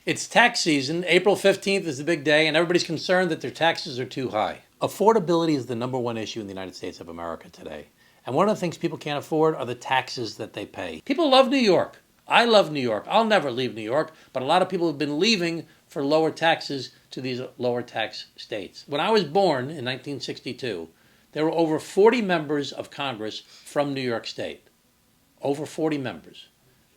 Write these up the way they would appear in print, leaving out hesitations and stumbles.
It's tax season. April 15th is the big day, and everybody's concerned that their taxes are too high. Affordability is the number one issue in the United States of America today. And one of the things people can't afford are the taxes that they pay. People love New York. I love New York. I'll never leave New York, but a lot of people have been leaving for lower taxes to these lower tax states. When I was born in 1962, there were over 40 members of Congress from New York State. Over 40 members.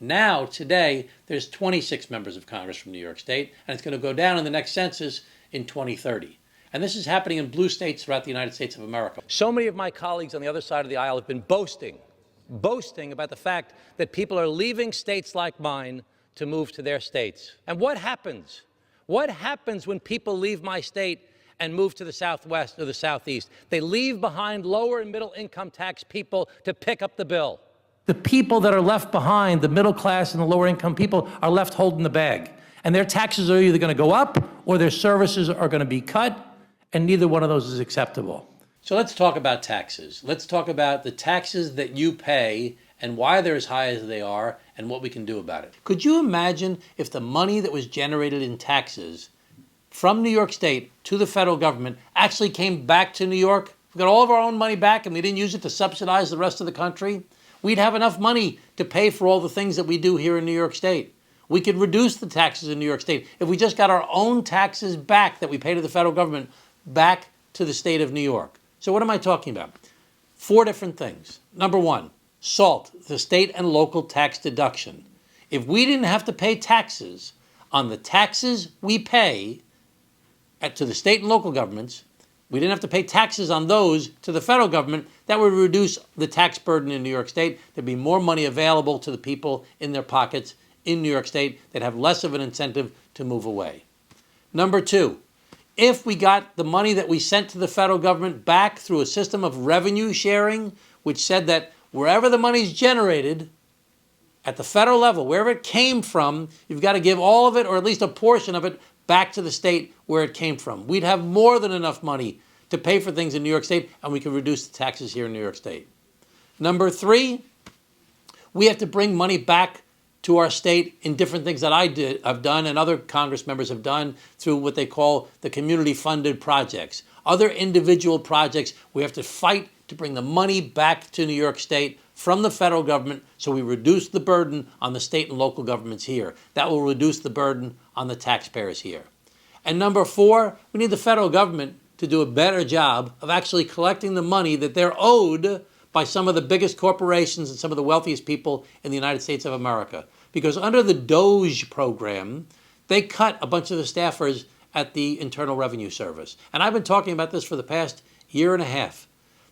Now, today, there's 26 members of Congress from New York State, and it's going to go down in the next census in 2030. And this is happening in blue states throughout the United States of America. So many of my colleagues on the other side of the aisle have been boasting about the fact that people are leaving states like mine to move to their states. And what happens? What happens when people leave my state and move to the Southwest or the Southeast? They leave behind lower and middle income tax people to pick up the bill. The people that are left behind, the middle class and the lower income people, are left holding the bag. And their taxes are either going to go up or their services are going to be cut, and neither one of those is acceptable. So let's talk about taxes. Let's talk about the taxes that you pay and why they're as high as they are and what we can do about it. Could you imagine if the money that was generated in taxes from New York State to the federal government actually came back to New York? We got all of our own money back and we didn't use it to subsidize the rest of the country. We'd have enough money to pay for all the things that we do here in New York State. We could reduce the taxes in New York State if we just got our own taxes back that we pay to the federal government back to the state of New York. So what am I talking about? 4 different things. Number 1, SALT, the state and local tax deduction. If we didn't have to pay taxes on the taxes we pay to the state and local governments, we didn't have to pay taxes on those to the federal government, that would reduce the tax burden in New York State. There'd be more money available to the people in their pockets in New York State that have less of an incentive to move away. Number 2, if we got the money that we sent to the federal government back through a system of revenue sharing, which said that wherever the money's generated at the federal level, wherever it came from, you've got to give all of it or at least a portion of it back to the state where it came from. We'd have more than enough money to pay for things in New York State, and we can reduce the taxes here in New York State. Number 3, we have to bring money back to our state in different things that I've done and other Congress members have done through what they call the community-funded projects. Other individual projects, we have to fight to bring the money back to New York State from the federal government so we reduce the burden on the state and local governments here. That will reduce the burden on the taxpayers here. And number 4, we need the federal government to do a better job of actually collecting the money that they're owed by some of the biggest corporations and some of the wealthiest people in the United States of America. Because under the DOGE program, they cut a bunch of the staffers at the Internal Revenue Service. And I've been talking about this for the past year and a half,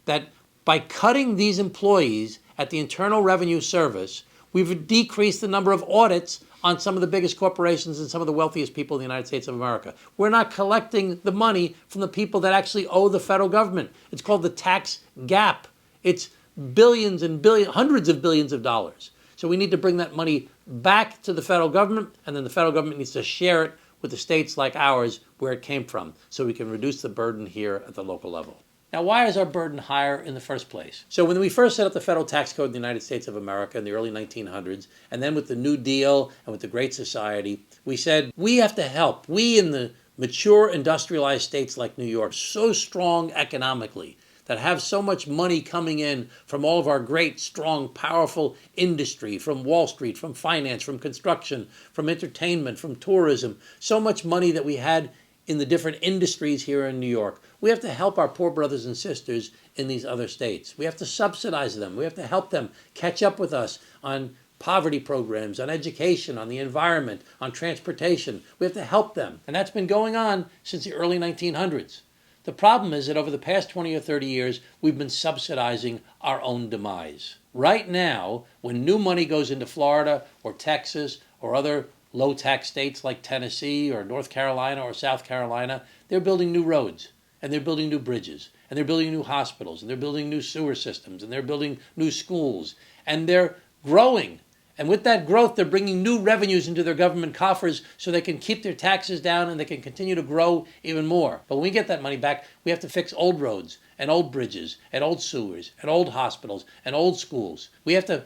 that by cutting these employees at the Internal Revenue Service, we've decreased the number of audits on some of the biggest corporations and some of the wealthiest people in the United States of America. We're not collecting the money from the people that actually owe the federal government. It's called the tax gap. It's billions and billions, hundreds of billions of dollars. So we need to bring that money back to the federal government, and then the federal government needs to share it with the states like ours where it came from, so we can reduce the burden here at the local level. Now, why is our burden higher in the first place? So when we first set up the federal tax code in the United States of America in the early 1900s, and then with the New Deal and with the Great Society, we said we have to help. We in the mature industrialized states like New York, so strong economically, that have so much money coming in from all of our great, strong, powerful industry, from Wall Street, from finance, from construction, from entertainment, from tourism, so much money that we had in the different industries here in New York. We have to help our poor brothers and sisters in these other states. We have to subsidize them. We have to help them catch up with us on poverty programs, on education, on the environment, on transportation. We have to help them. And that's been going on since the early 1900s. The problem is that over the past 20 or 30 years, we've been subsidizing our own demise. Right now, when new money goes into Florida or Texas or other low-tax states like Tennessee or North Carolina or South Carolina, they're building new roads, and they're building new bridges, and they're building new hospitals, and they're building new sewer systems, and they're building new schools, and they're growing. And with that growth, they're bringing new revenues into their government coffers so they can keep their taxes down and they can continue to grow even more. But when we get that money back, we have to fix old roads and old bridges and old sewers and old hospitals and old schools. We have to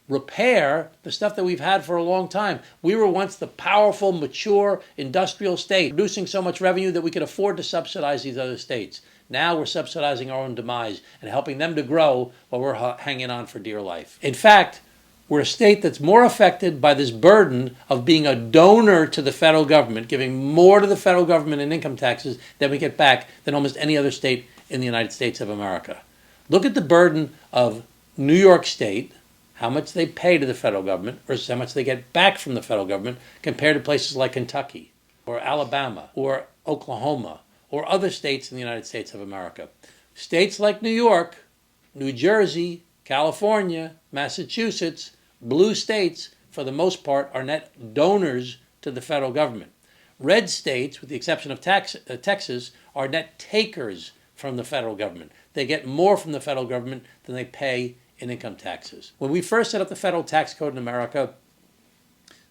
repair the stuff that we've had for a long time. We were once the powerful, mature, industrial state, producing so much revenue that we could afford to subsidize these other states. Now we're subsidizing our own demise and helping them to grow while we're hanging on for dear life. In fact, we're a state that's more affected by this burden of being a donor to the federal government, giving more to the federal government in income taxes than we get back than almost any other state in the United States of America. Look at the burden of New York State, how much they pay to the federal government versus how much they get back from the federal government compared to places like Kentucky or Alabama or Oklahoma or other states in the United States of America. States like New York, New Jersey, California, Massachusetts, blue states, for the most part, are net donors to the federal government. Red states, with the exception of Texas, are net takers from the federal government. They get more from the federal government than they pay in income taxes. When we first set up the federal tax code in America,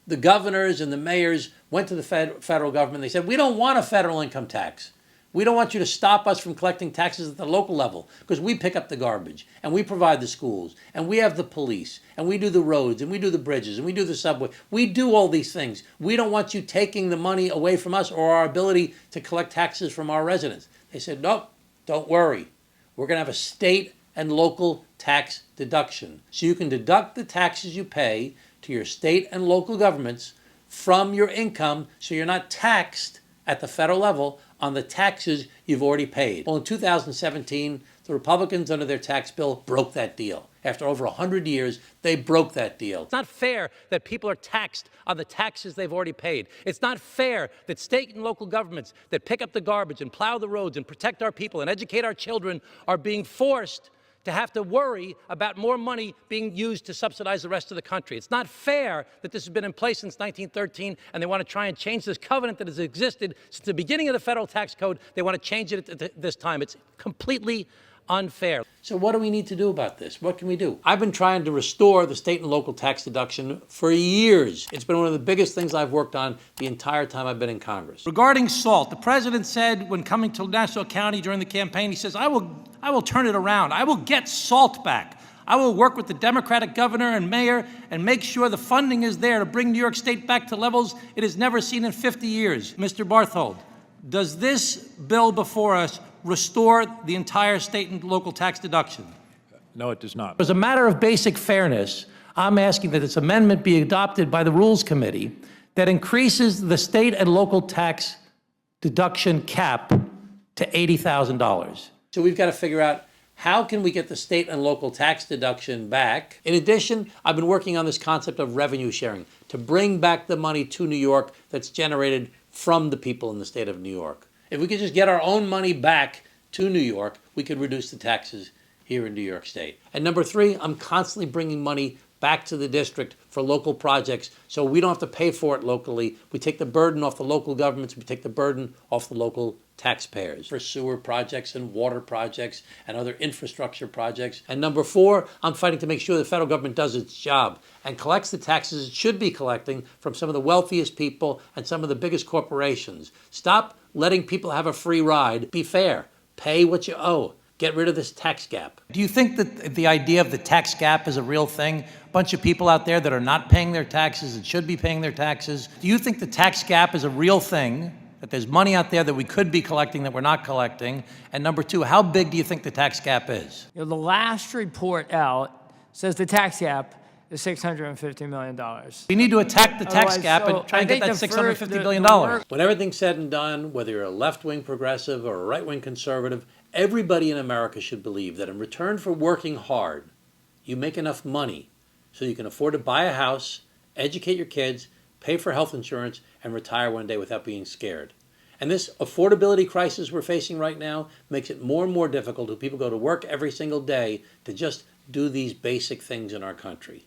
the governors and the mayors went to the federal government. They said, we don't want a federal income tax. We don't want you to stop us from collecting taxes at the local level because we pick up the garbage and we provide the schools and we have the police and we do the roads and we do the bridges and we do the subway. We do all these things. We don't want you taking the money away from us or our ability to collect taxes from our residents. They said, nope, don't worry. We're going to have a state and local tax deduction. So you can deduct the taxes you pay to your state and local governments from your income so you're not taxed at the federal level on the taxes you've already paid. Well, in 2017, the Republicans under their tax bill broke that deal. After over 100 years, they broke that deal. It's not fair that people are taxed on the taxes they've already paid. It's not fair that state and local governments that pick up the garbage and plow the roads and protect our people and educate our children are being forced to have to worry about more money being used to subsidize the rest of the country. It's not fair that this has been in place since 1913 and they want to try and change this covenant that has existed since the beginning of the federal tax code. They want to change it at this time. It's completely unfair. So what do we need to do about this? What can we do? I've been trying to restore the state and local tax deduction for years. It's been one of the biggest things I've worked on the entire time I've been in Congress. Regarding SALT, the president said when coming to Nassau County during the campaign, he says, I will turn it around. I will get SALT back. I will work with the Democratic governor and mayor and make sure the funding is there to bring New York State back to levels it has never seen in 50 years. Mr. Barthold, does this bill before us restore the entire state and local tax deduction? No, it does not. As a matter of basic fairness, I'm asking that this amendment be adopted by the Rules Committee that increases the state and local tax deduction cap to $80,000. So we've got to figure out how can we get the state and local tax deduction back. In addition, I've been working on this concept of revenue sharing to bring back the money to New York that's generated from the people in the state of New York. If we could just get our own money back to New York, we could reduce the taxes here in New York State. And number three, I'm constantly bringing money back to the district for local projects so we don't have to pay for it locally. We take the burden off the local governments, we take the burden off the local taxpayers for sewer projects and water projects and other infrastructure projects. And number four, I'm fighting to make sure the federal government does its job and collects the taxes it should be collecting from some of the wealthiest people and some of the biggest corporations. Stop letting people have a free ride. Be fair. Pay what you owe. Get rid of this tax gap. Do you think that the idea of the tax gap is a real thing? A bunch of people out there that are not paying their taxes and should be paying their taxes. Do you think the tax gap is a real thing? That there's money out there that we could be collecting that we're not collecting? And number two, how big do you think the tax gap is? You know, the last report out says the tax gap is $650 million. We need to attack the tax gap and try and get that $650 billion. When everything's said and done, whether you're a left-wing progressive or a right-wing conservative, everybody in America should believe that in return for working hard, you make enough money so you can afford to buy a house, educate your kids, pay for health insurance, and retire one day without being scared. And this affordability crisis we're facing right now makes it more and more difficult as people go to work every single day to just do these basic things in our country.